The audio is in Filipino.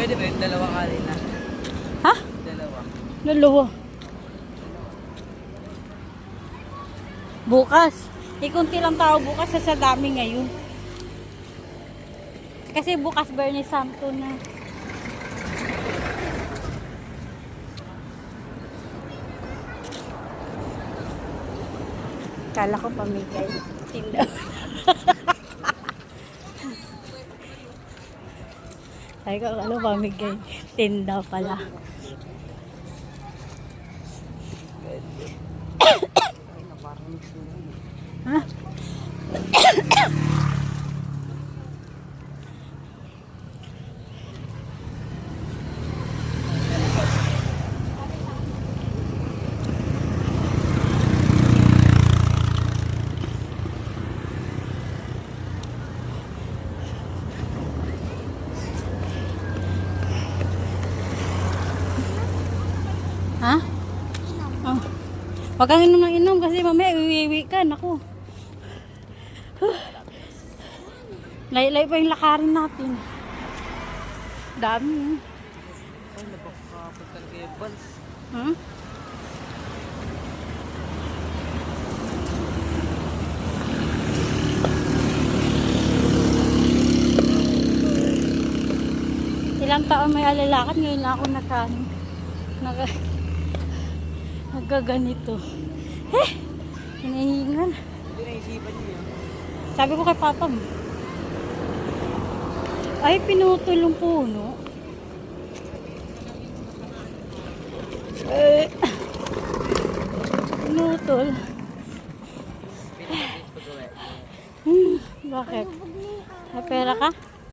Pwede ba yung dalawa kanina? Ha? Dalawa. Dalawa. Bukas. Ikunti lang tao bukas sa dami ngayon. Kasi bukas Bernie Santo na. Kala ko pamigay. Tindaw. Ay ko, ano pamigay? Tindaw pala. Ha? Ha? Oh. Huwag kang inom ng inom kasi mamaya iwiwi ka. Naku. Laylay pa yung lakarin natin. Dami. Ay, napakapag talaga yung buns. Hmm? Ilang taon may alalakad, ngayon lang ako nagkaganito. Hinahingan. Hindi naisipan niyo yun. Sabi ko kay Papa mo. Ay, pinutol yung puno. Pinutol. Bakit? May pera ka?